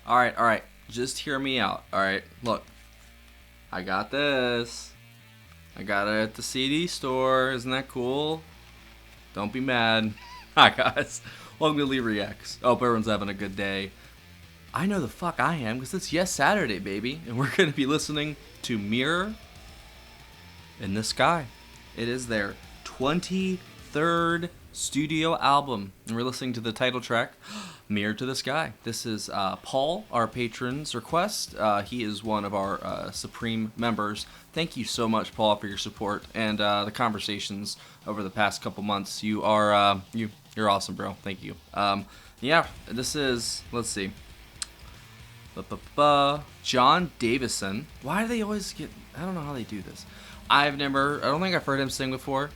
All right. Just hear me out. All right, look. I got this. I got it at the CD store. Isn't that cool? Don't be mad. Hi, guys. Welcome to Lee Reacts. Hope everyone's having a good day. I know the fuck I am, because it's Yes Saturday, baby. And we're going to be listening to Mirror in the Sky. It is their 23rd studio album. And we're listening to the title track, Mirror to the Sky. This is Paul, our patron's request. He is one of our Supreme members. Thank you so much, Paul, for your support and the conversations over the past couple months. You are you're awesome, bro. Thank you. Yeah, this is, let's see. John Davison. Why do they always get? I don't know how they do this. I don't think I've heard him sing before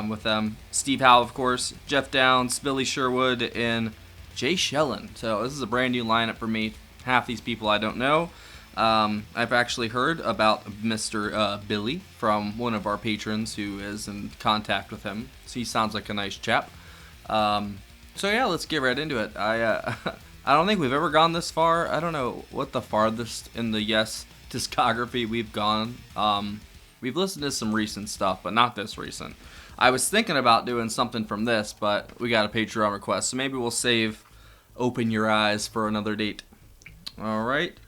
with them. Steve Howe, of course, Geoff Downs, Billy Sherwood, and Jay Shellen. So this is a brand new lineup for me. Half these people I don't know. I've actually heard about Mr. Billy from one of our patrons who is in contact with him. So he sounds like a nice chap. So yeah, let's get right into it. I don't think we've ever gone this far. I don't know what the farthest in the Yes discography we've gone. We've listened to some recent stuff, but not this recent. I was thinking about doing something from this, but we got a Patreon request, so maybe we'll save Open Your Eyes for another date. Alright.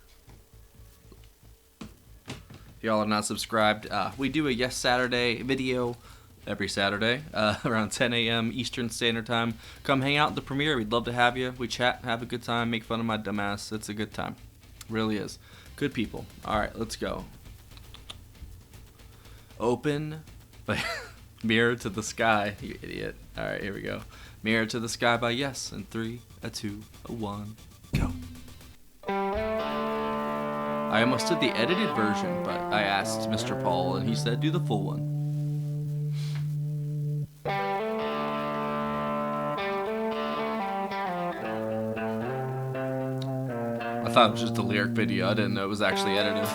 If y'all are not subscribed, we do a Yes Saturday video every Saturday around 10 a.m. Eastern Standard Time. Come hang out at the premiere. We'd love to have you. We chat, have a good time, make fun of my dumbass. It's a good time. Really is. Good people. Alright, let's go. Open Mirror to the Sky, you idiot. Alright, here we go. Mirror to the Sky by Yes. In 3, a 2, a 1, go. I almost did the edited version, but I asked Mr. Paul and he said do the full one. I thought it was just a lyric video. I didn't know it was actually edited.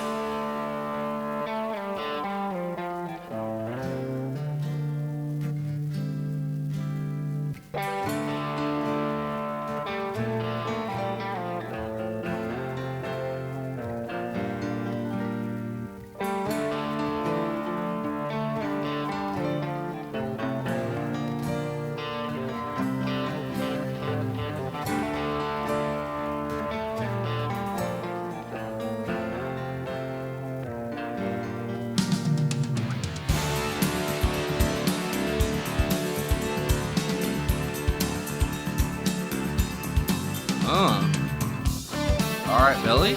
Alright, Billy.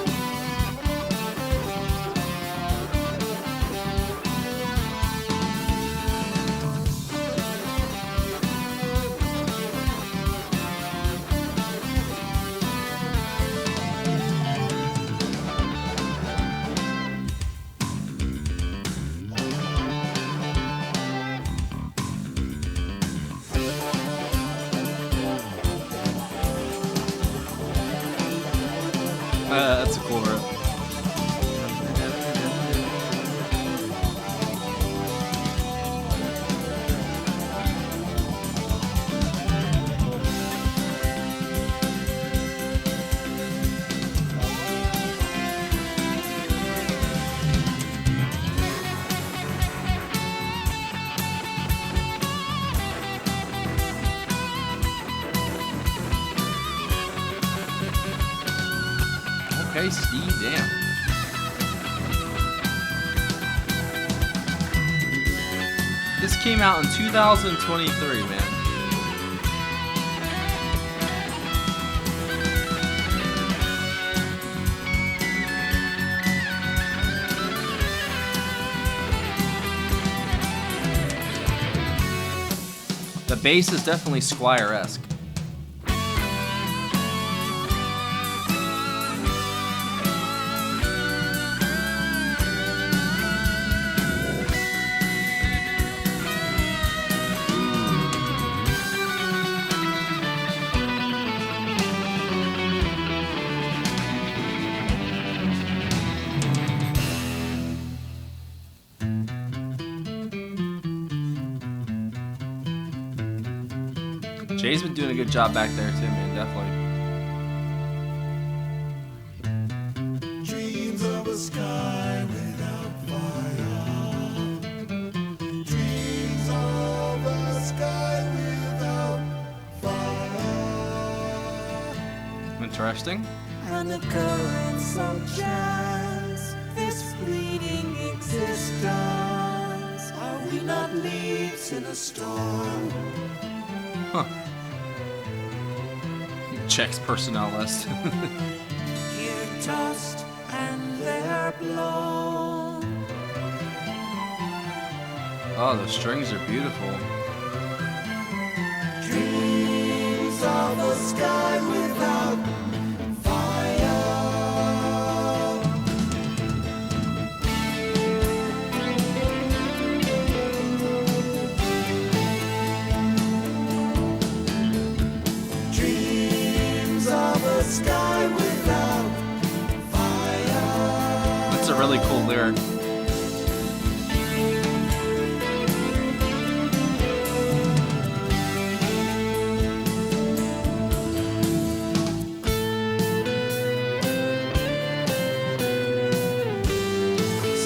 That's a cool riff. Okay, Steve, damn. This came out in 2023, man. The bass is definitely Squire-esque. Jay's been doing a good job back there too, man, definitely. Interesting. An occurrence of chance, this fleeting existence. Are we not leaves in a storm? Huh. Checks personnel list. Here tossed and there blown. Oh, the strings are beautiful. Dreams of a sky without fire. Dreams of a sky without fire. That's a really cool lyric.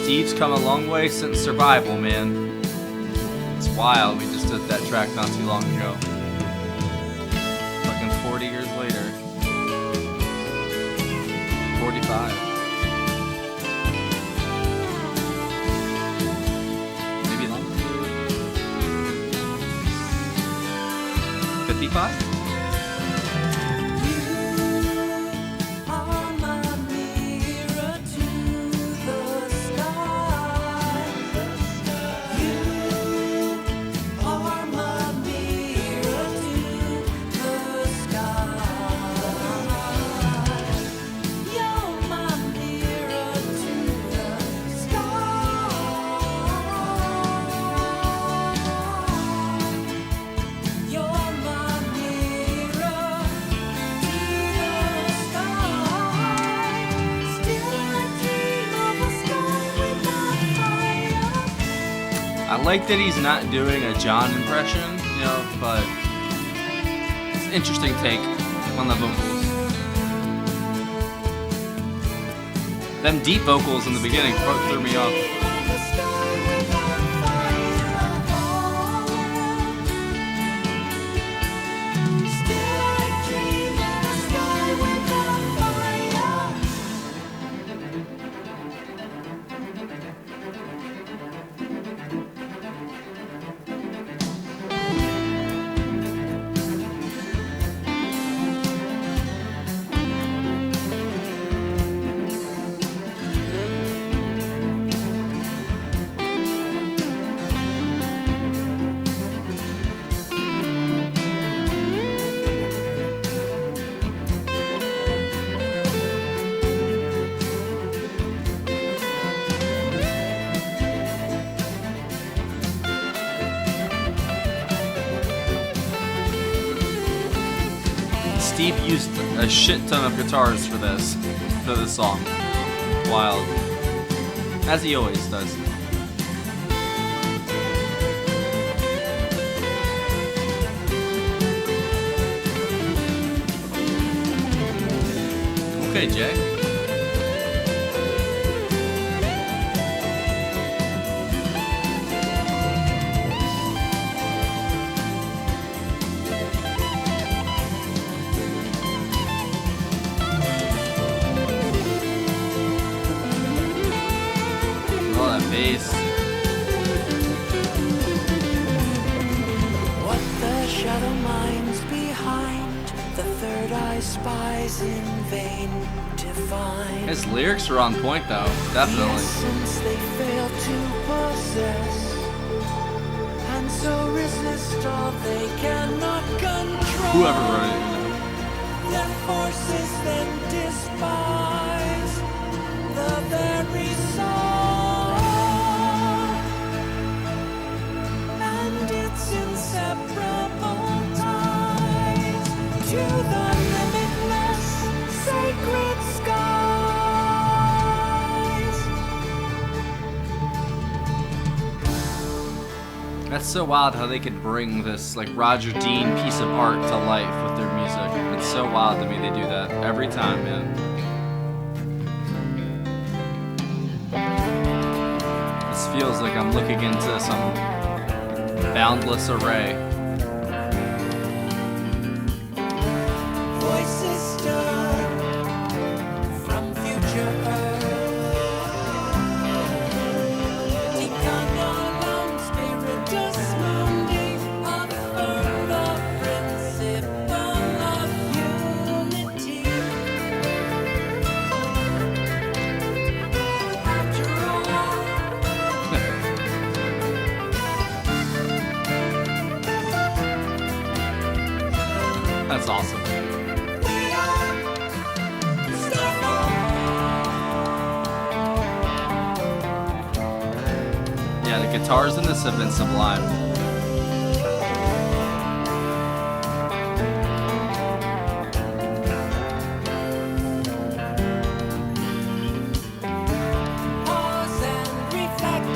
Steve's come a long way since Survival, man. It's wild. We just did that track not too long ago. Fucking 40 years later. 45. Maybe longer. 55? I like that he's not doing a John impression, you know, but it's an interesting take on the vocals. Them deep vocals in the beginning threw me off. Steve used a shit ton of guitars for this song. Wild. As he always does. Okay, Jay. Bass. What the shadow minds behind the third eye spies in vain to find. His lyrics are on point though, definitely. Since they fail to possess, and so resist all they cannot control. Whoever wrote it. Their forces then despise the very soul. Inseparable ties to the limitless sacred skies. That's so wild how they could bring this like Roger Dean piece of art to life with their music. It's so wild to me they do that every time, man. This feels like I'm looking into some boundless array. Voices stir guitars in this have been sublime. Pause and reflect.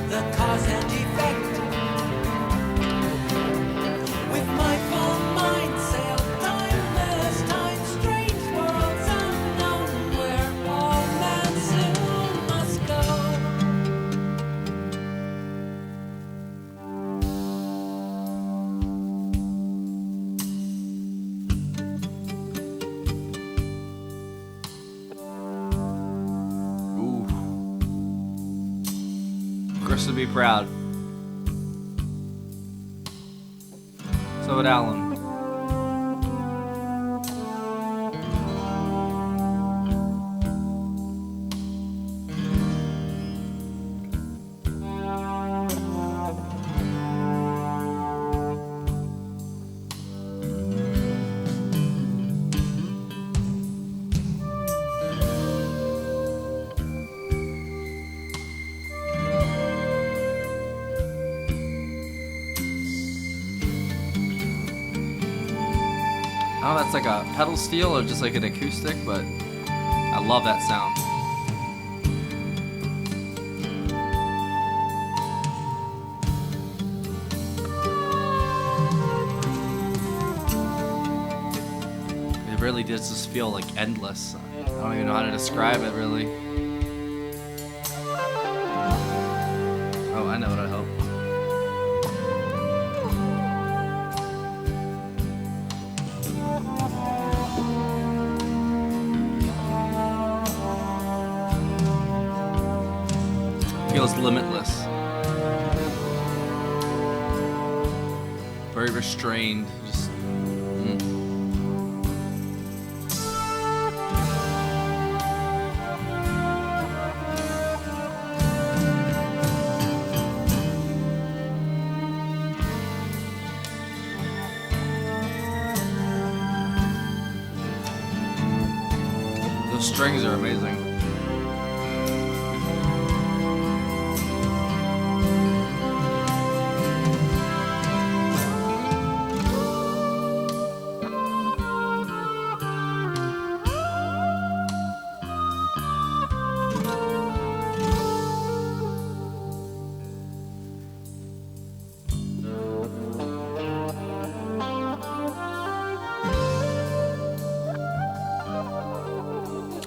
The cause and effect. With my full mind sail timeless, time strange worlds unknown, where all men soon must go. Ooh. Chris would be proud. So would Alan. I don't know if that's like a pedal steel or just like an acoustic, but I love that sound. It really does just feel like endless. I don't even know how to describe it really. Oh, I know what I hope. Feels limitless. Very restrained. Just. Those strings are amazing.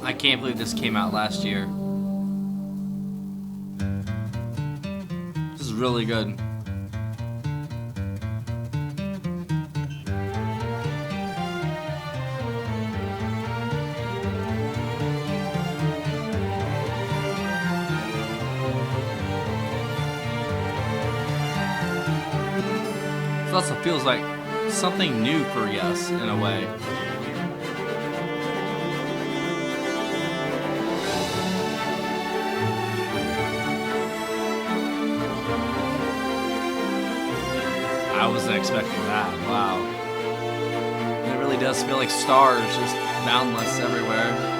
I can't believe this came out last year. This is really good. It also feels like something new for Yes in a way. I wasn't expecting that. Wow. It really does feel like stars just boundless everywhere.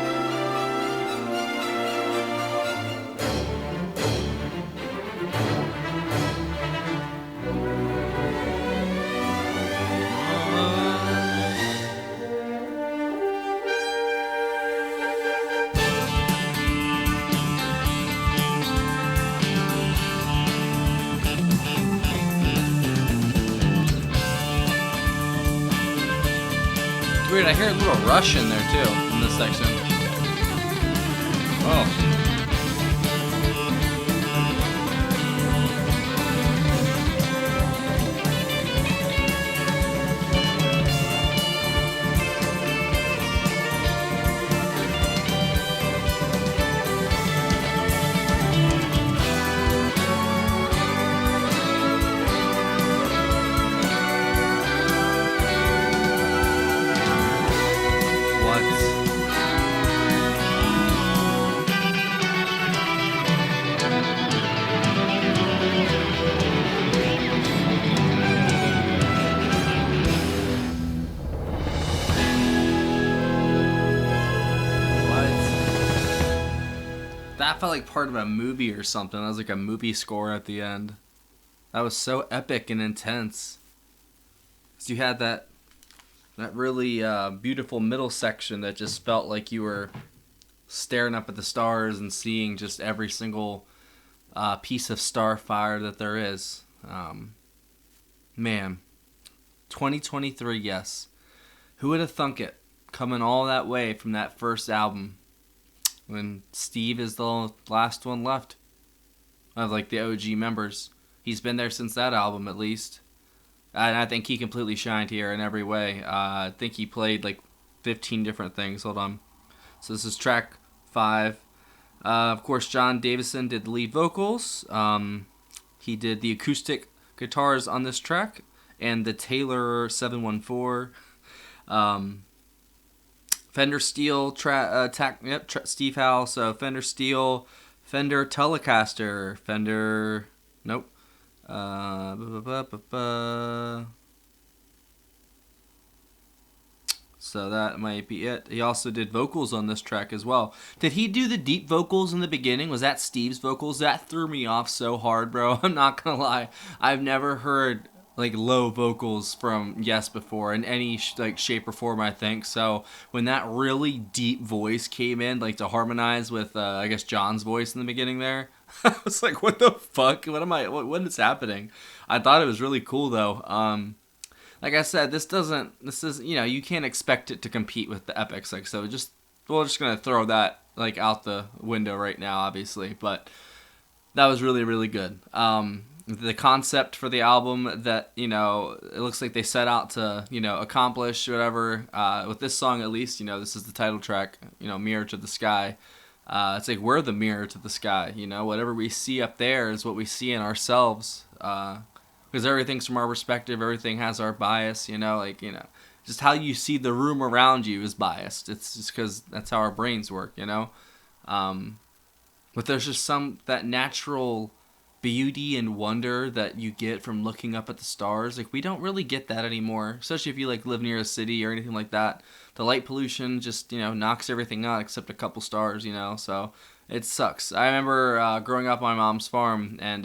Weird, I hear a little rush in there too, in this section. Oh. What? That felt like part of a movie or something. That was like a movie score at the end. That was so epic and intense. 'Cause you had that really beautiful middle section that just felt like you were staring up at the stars and seeing just every single piece of starfire that there is. Man, 2023, yes. Who would have thunk it? Coming all that way from that first album, when Steve is the last one left of like the OG members. He's been there since that album, at least. And I think he completely shined here in every way. I think he played like 15 different things. Hold on. So this is track 5. Of course, John Davison did the lead vocals. He did the acoustic guitars on this track and the Taylor 714. Fender Steel, Steve Howe. So Fender Steel, Fender Telecaster, Fender. Nope. So that might be it. He also did vocals on this track as well. Did he do the deep vocals in the beginning? Was that Steve's vocals? That threw me off so hard, bro. I'm not gonna lie. I've never heard like low vocals from Yes before in any like shape or form, I think. So when that really deep voice came in, like to harmonize with I guess John's voice in the beginning there, I was like, what the fuck? What is happening? I thought it was really cool though. Like I said, this is, you know, you can't expect it to compete with the epics. Like, so we're just going to throw that like out the window right now, obviously, but that was really, really good. The concept for the album that, you know, it looks like they set out to, you know, accomplish whatever, with this song at least, you know, this is the title track, you know, Mirror to the Sky. It's like we're the mirror to the sky, you know, whatever we see up there is what we see in ourselves, because everything's from our perspective, everything has our bias, you know, like, you know, just how you see the room around you is biased. It's just because that's how our brains work, you know. But there's just that natural beauty and wonder that you get from looking up at the stars. Like, we don't really get that anymore, especially if you like live near a city or anything like that. The light pollution just, you know, knocks everything out except a couple stars, you know, so it sucks. I remember growing up on my mom's farm, and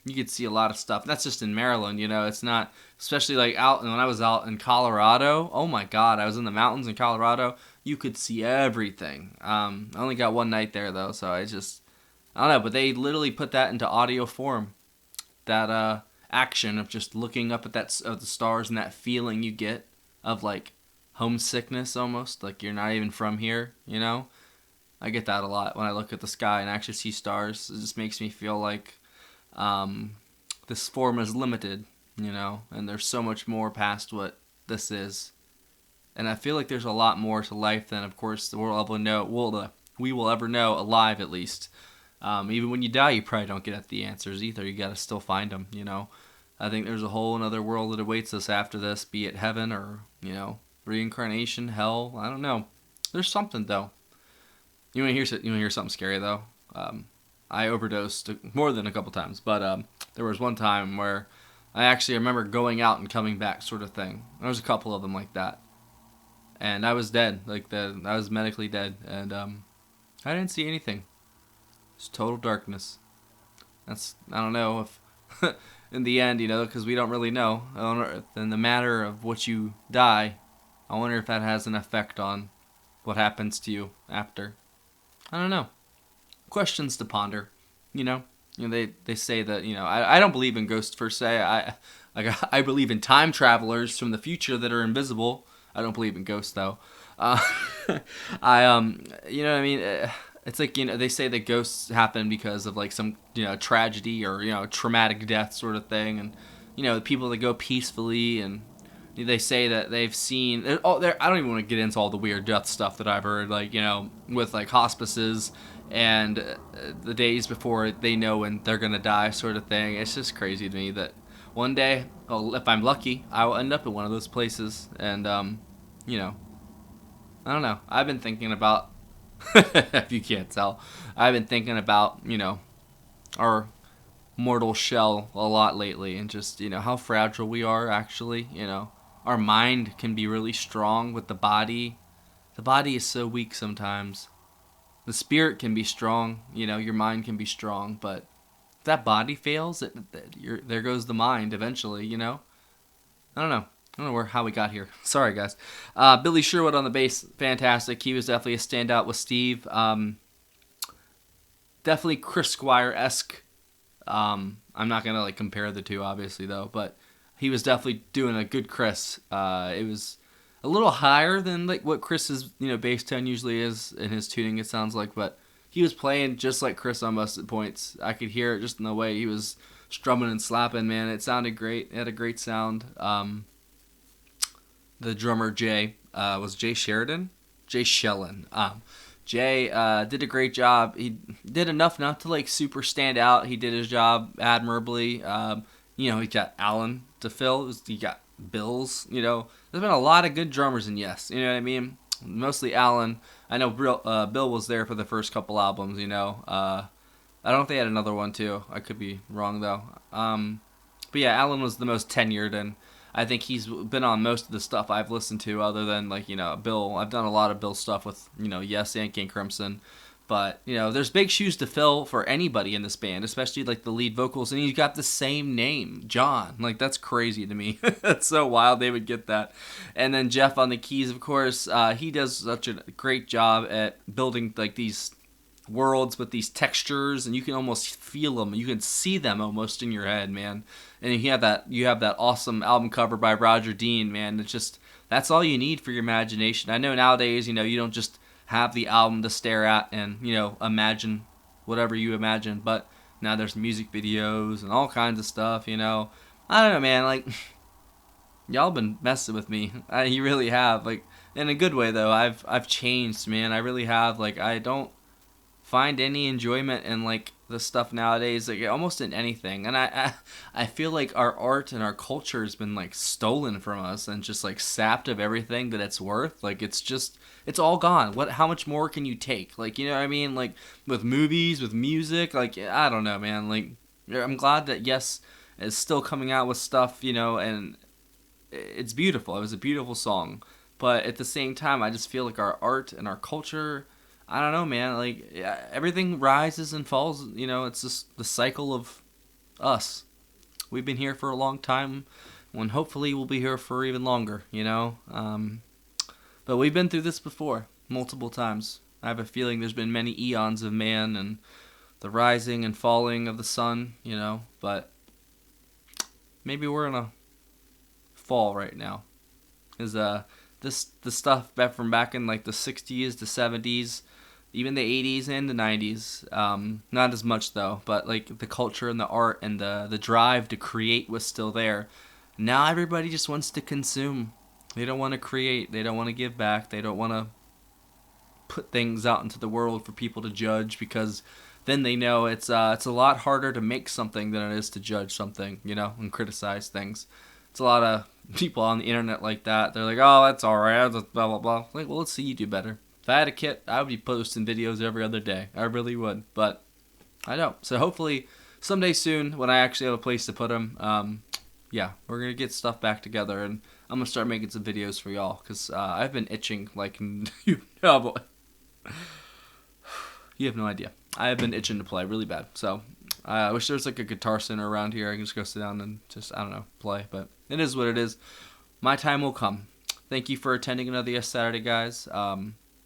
you could see a lot of stuff. That's just in Maryland, you know. It's not, especially like when I was out in Colorado. Oh my God, I was in the mountains in Colorado. You could see everything. I only got one night there though, so I don't know. But they literally put that into audio form. That action of just looking up at the stars and that feeling you get of like homesickness almost, like you're not even from here, you know. I get that a lot when I look at the sky and actually see stars. It just makes me feel like this form is limited, you know, and there's so much more past what this is. And I feel like there's a lot more to life than, of course, we will ever know, alive at least. Even when you die, you probably don't get at the answers either. You got to still find them, you know. I think there's a whole another world that awaits us after this, be it heaven or, you know, reincarnation, hell. I don't know. There's something though. You want to hear something scary though? I overdosed more than a couple times, but there was one time where I actually remember going out and coming back, sort of thing. There was a couple of them like that, and I was dead. I was medically dead, and I didn't see anything. It's total darkness. I don't know if in the end, you know, because we don't really know. In the matter of what you die, I wonder if that has an effect on what happens to you after. I don't know. Questions to ponder, you know. You know, they say that, you know, I don't believe in ghosts per se. I believe in time travelers from the future that are invisible. I don't believe in ghosts though. You know what I mean? It's like, you know, they say that ghosts happen because of like some, you know, tragedy or, you know, traumatic death sort of thing, and you know, the people that go peacefully, and they say that they've seen. I don't even want to get into all the weird death stuff that I've heard, like, you know, with like hospices and the days before they know when they're gonna die, sort of thing. It's just crazy to me that one day, if I'm lucky, I will end up in one of those places, and you know, I don't know. I've been thinking about, if you can't tell, I've been thinking about, you know, our mortal shell a lot lately, and just, you know, how fragile we are actually. You know, our mind can be really strong with the body. The body is so weak sometimes. The spirit can be strong, your mind can be strong, but if that body fails, there goes the mind eventually. I don't know. I don't know how we got here. Sorry, guys. Billy Sherwood on the bass, fantastic. He was definitely a standout with Steve. Definitely Chris Squire-esque. I'm not going to compare the two, obviously, though, but he was definitely doing a good Chris. It was a little higher than what Chris's, bass tone usually is in his tuning, it sounds like, but he was playing just like Chris on most points. I could hear it just in the way he was strumming and slapping, man. It sounded great. It had a great sound. The drummer, Jay, was Jay Sheridan? Jay Shellen. Jay did a great job. He did enough not to super stand out. He did his job admirably. He got Alan to fill. He got Bills. There's been a lot of good drummers in Yes. You know what I mean? Mostly Alan. I know Bill was there for the first couple albums. I don't know if they had another one too. I could be wrong though. But yeah, Alan was the most tenured, and I think he's been on most of the stuff I've listened to, other than Bill. I've done a lot of Bill stuff with Yes and King Crimson, but there's big shoes to fill for anybody in this band, especially the lead vocals, and he's got the same name, John. That's crazy to me. That's so wild they would get that. And then Geoff on the keys, of course, he does such a great job at building these worlds with these textures, and you can almost feel them. You can see them almost in your head, man. And you have that awesome album cover by Roger Dean, man. It's just, that's all you need for your imagination. I know nowadays, you don't just have the album to stare at and imagine whatever you imagine, but now there's music videos and all kinds of stuff. I don't know, man. Y'all been messing with me. You really have. In a good way though. I've changed, man. I really have. I don't find any enjoyment in the stuff nowadays, almost in anything, and I feel like our art and our culture has been stolen from us and just sapped of everything that it's worth. It's all gone. How much more can you take? You know what I mean? With movies, with music, I don't know, man. I'm glad that Yes is still coming out with stuff, and it's beautiful. It was a beautiful song, but at the same time, I just feel our art and our culture, I don't know, man. Everything rises and falls. It's just the cycle of us. We've been here for a long time, and hopefully we'll be here for even longer. But we've been through this before, multiple times. I have a feeling there's been many eons of man and the rising and falling of the sun. But maybe we're in a fall right now. The stuff from back in the 60s, the 70s, even the 80s and the 90s, not as much though, but the culture and the art and the drive to create was still there. Now everybody just wants to consume. They don't want to create. They don't want to give back. They don't want to put things out into the world for people to judge, because then they know it's a lot harder to make something than it is to judge something, and criticize things. It's a lot of people on the internet like that. They're like, oh, that's alright, blah, blah, blah. Well, let's see you do better. If I had a kit, I would be posting videos every other day. I really would, but I don't. So hopefully someday soon, when I actually have a place to put them, we're going to get stuff back together, and I'm going to start making some videos for y'all, because I've been itching you have no idea. I have been itching to play really bad. So I wish there was a guitar center around here. I can just go sit down and just, I don't know, play. But it is what it is. My time will come. Thank you for attending another Yes Saturday, guys.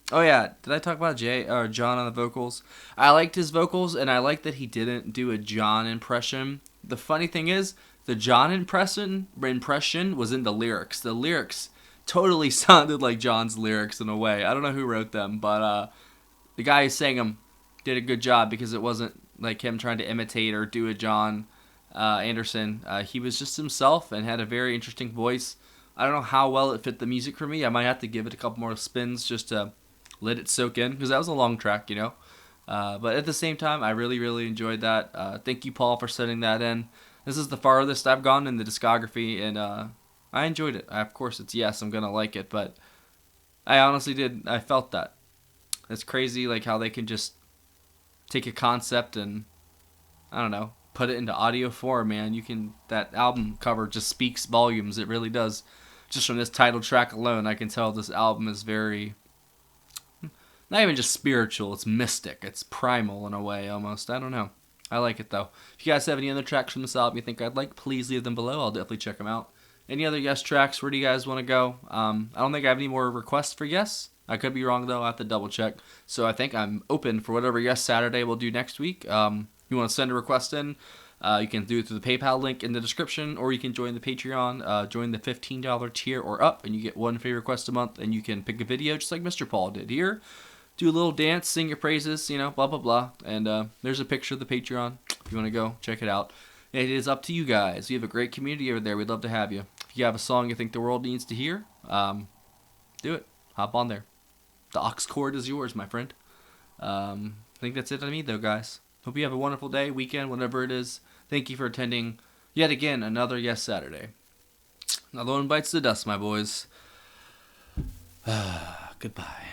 Oh yeah, did I talk about John on the vocals? I liked his vocals, and I liked that he didn't do a John impression. The funny thing is, the John impression was in the lyrics. The lyrics totally sounded like John's lyrics in a way. I don't know who wrote them, but the guy who sang them did a good job, because it wasn't like him trying to imitate or do a John Anderson. He was just himself and had a very interesting voice. I don't know how well it fit the music for me. I might have to give it a couple more spins just to let it soak in, because that was a long track, But at the same time, I really, really enjoyed that. Thank you, Paul, for sending that in. This is the farthest I've gone in the discography, and I enjoyed it. Of course, it's Yes, I'm going to like it, but I honestly did. I felt that. It's crazy how they can just take a concept and, I don't know, put it into audio form, man. That album cover just speaks volumes. It really does. Just from this title track alone, I can tell this album is very not even just spiritual, it's mystic. It's primal in a way, almost. I don't know. I like it, though. If you guys have any other tracks from this album you think I'd like, please leave them below. I'll definitely check them out. Any other guest tracks? Where do you guys want to go? I don't think I have any more requests for guests. I could be wrong, though. I'll have to double check. So I think I'm open for whatever Guest Saturday we'll do next week. You want to send a request in, you can do it through the PayPal link in the description, or you can join the Patreon, join the $15 tier or up, and you get one free request a month, and you can pick a video just like Mr. Paul did here. Do a little dance, sing your praises, blah, blah, blah. And there's a picture of the Patreon. If you want to go, check it out. It is up to you guys. We have a great community over there. We'd love to have you. If you have a song you think the world needs to hear, do it. Hop on there. The aux cord is yours, my friend. I think that's it on me, though, guys. Hope you have a wonderful day, weekend, whatever it is. Thank you for attending yet again another Yes Saturday. Another one bites the dust, my boys. Goodbye.